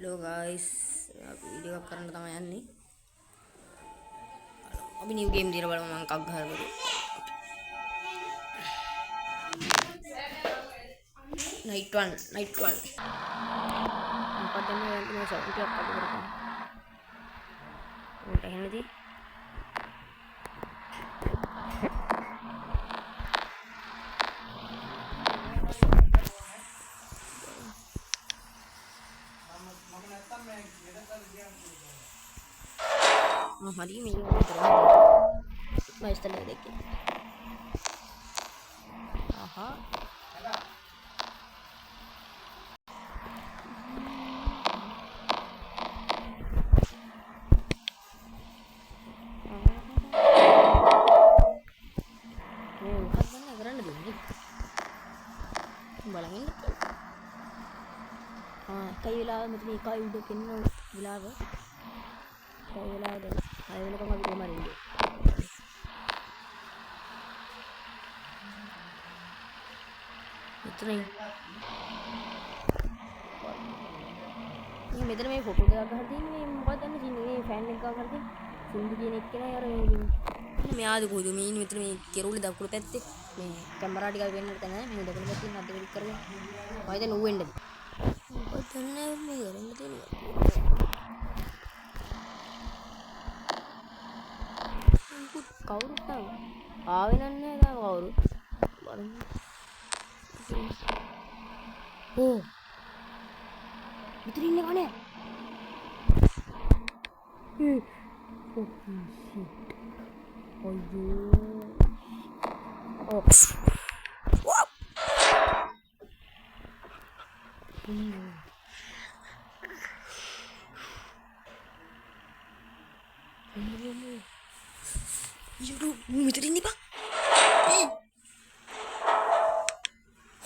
Hello guys, video up කරන්න තමයි යන්නේ. අපි new game දිහා බලමු මම එකක් ගහලා බලමු. Night 1. මොකක්ද මේ යන්නේ සතුටක් අඩු කරගන්න. උන්ට එහෙමදී हमारी मेरी मैं इस तरह देखिए हाँ බලමින් කයි වෙලාව මෙතන එකයි උඩ කෙන්න වෙලාව කයි වෙලාවද 6 වෙනකම් අපි කොහම හරි ඉන්නේ මෙතන මේ ෆොටෝ එකක් ගහලා තියෙන්නේ මොකක්ද මේ මේ ෆෑන් එකක් ගහලා තියෙන්නේ සින්දු කියන එක්කෙනා අර මෙයාද කොහොද මේ ඉන්නේ මෙතන මේ කෙරුලේ දකුණු පැත්තේ මේ කැමරා ටික වෙන්නට තැන මේ දකුණු පැත්තේ අද්ද ක්ලික් කරගෙන මම දැන් ඌෙන්නද මොකද නැහැ මේ කරන්න තියෙන්නේ කවුරුත් ආවේ නැහැ තාම කවුරුත් බලන්න ඕ මෙතන ඉන්නේ කනේ fucking shit අයියෝ ඔප් වොප් Yaudah, meter ini bang.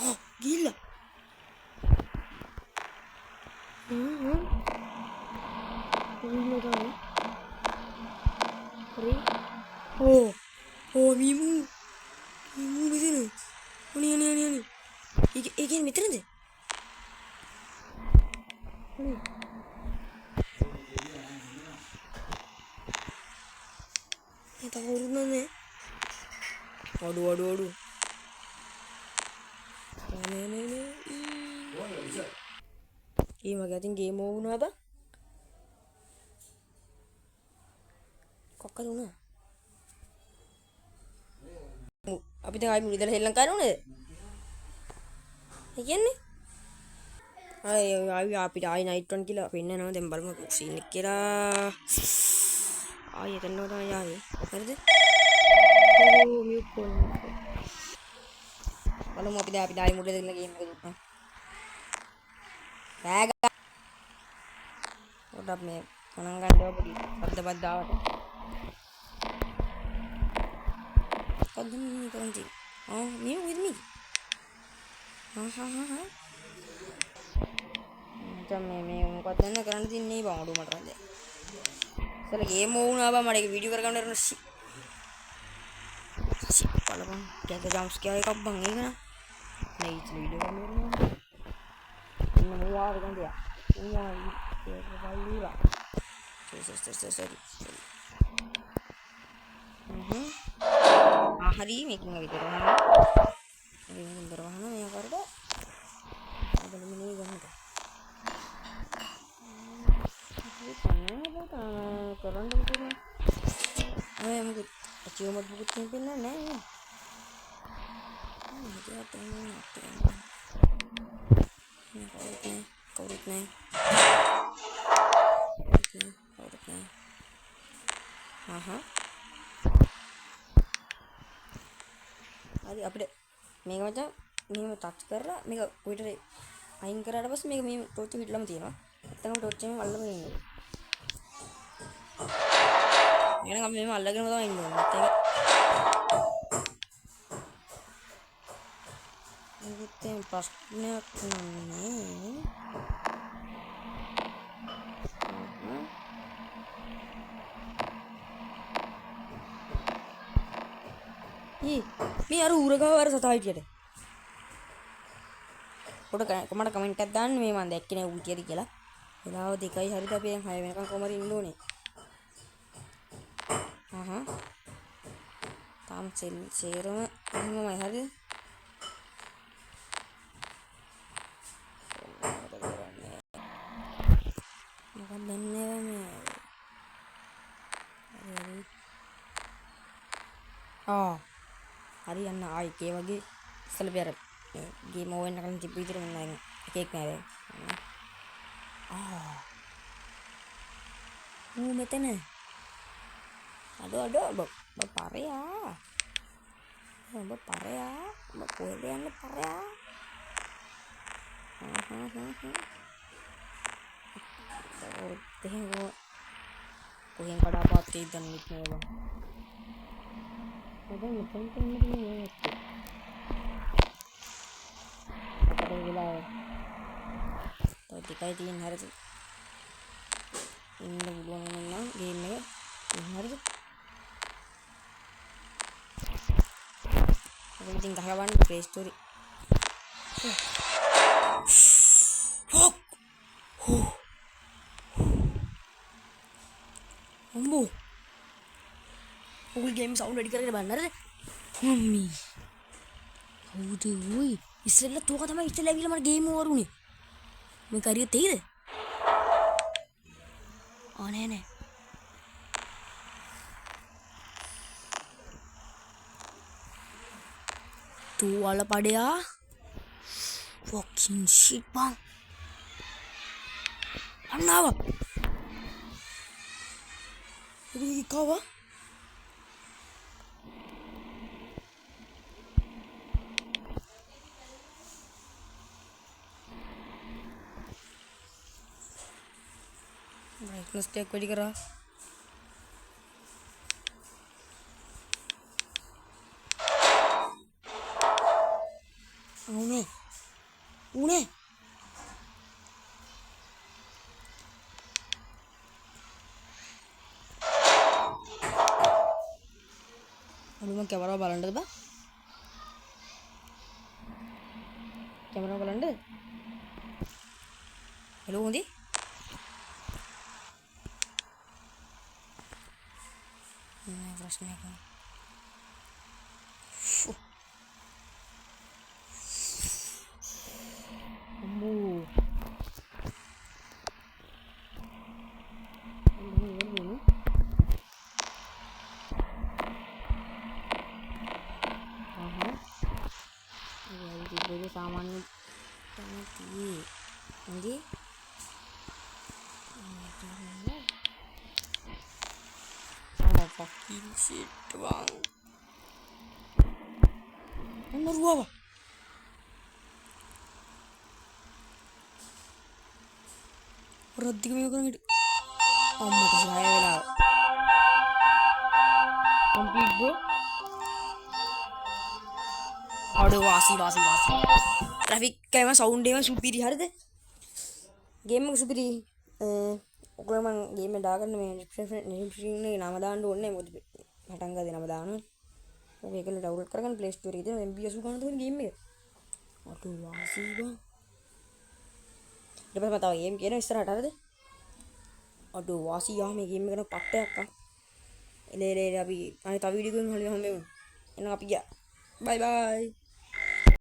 Oh, gila. Gila tahu. Oh, Mimu meter. Ini. Ini meter ni. Tahu urunannya. Waduh. Ini. Game mau guna apa? Kokal guna. Abi tengah ibu lihat helang kan guna? Ikan ni? Abi dah night run kila. Pinna nama tembal mah sini kira. Ya kan orang ya. Ada? Oh, mute pun. Kalau mau pindah muda lagi game ke depan. Bag. Udah me menangkan dua budi. Pada dapat. Kau ni kerja. Oh, you with me? Ha. Macam me kau tu na kerja ni bang rumah kerja. Soalnya game mau na apa? Mereka video kerja orang nasi. Kalau bang, kita jam sekian kau bang ini kan? Naik video kan ni. Ini mau apa kan dia? Ini baru lah. Sorry. Hari making video kan? Hari ini berwarna yang baru. Ada ini kan? Korang tu ni. Mungkin cuma buku timpinan ni. Dia tengok Kaurut ni. Aha. Ada apa dek? Mega macam ni touch kerja, mega Twitter aing kerja ada pas mega torch video lam tiada. Tengok torch ni malam ni. Ini kami memang lagi nama orang Indo. Ini tempat ni aku ni. Ni aru uraga aru satu hari ada. Koda kemana comment එකක් දාන්න මේ මම දැක්කේ නෑ ඌ කියලා. වෙලාව 2යි හරිද අපි දැන් 6 වෙනකන් කොහමද ඉන්න ඕනේ. තාම සේරම එහෙමමයි හරිද? මොකක්ද දන්නේ මේ හරි යන්න ආයි ඒ වගේ ඉස්සල බැර ගේම් ඕවර් එක කරන් තිබ්බ විදිහට මම එකෙක් නෑ දැන්. මෙතන අඩෝ ඔබ පරයා ඔබ කොහෙද යන්නේ පරයා කොහෙන් කඩාපාත් වෙයිද දන්නේ නැහැ බං. ඔබ මෙතනට එන්න දෙන්නේ නැත්තේ. අපේ වෙලාව තව ටිකයි තියෙන හරිද? ඉන්න පුළුවන් නම් ගේම් එක හරිද? අපි ඉතින් ගහලා බලන්න ප්ලේ ස්ටෝරි. අම්මෝ ඔය ගේම් සවුන්ඩ් වැඩි කරගෙන බලන්න හරිද? මම්මි හවුද ඔයි ඉස්සෙල්ලා තෝක තමයි ඉස්සෙල්ලා ඇවිල්ලා මට ගේම් ඕවර් උනේ. මේක හරියට තේයිද? නෑ තුවාල පඩයා fucking shit bang අන්නාව ඉතින් කව brightness ටෙක් වැඩි කරා උනේ අනුම කැමරාව බලන්නද බා කැමරාව බලන්නද හෙලෝ හොඳේ නෑ ප්‍රශ්නයක් නෑ boleh samannya nanti fucking shit bang bener gua berarti kami orang itu amat saya lah complete bro අඩෝ වාසි ට්‍රැෆික් එකම සවුන්ඩ් එකම සුපිරි හරිද ගේම් එක සුපිරි ඔයගොල්ලෝ මම ගේම් එක දාගන්න මේ ඩිස්ක්‍රිප්ෂන් එකේ නම දාන්න ඕනේ මොකද පටන් ගාදී නම දානවා ඔක ඒකල ඩවුන්ලෝඩ් කරගන්න ප්ලේ ස්ටෝර් එකේ තියෙන MB 80 ගන්න තියෙන ගේම් එක අඩෝ වාසි බං ඊට පස්සේ මම තව ගේම් කියන ඉස්සරහට හරිද අඩෝ වාසි යා මේ ගේම් එක කරන පට්ටයක් එලේ අපි අනේ තව වීඩියෝ එකකින් හරිය හම්බෙමු එහෙනම් අපි ගියා bye bye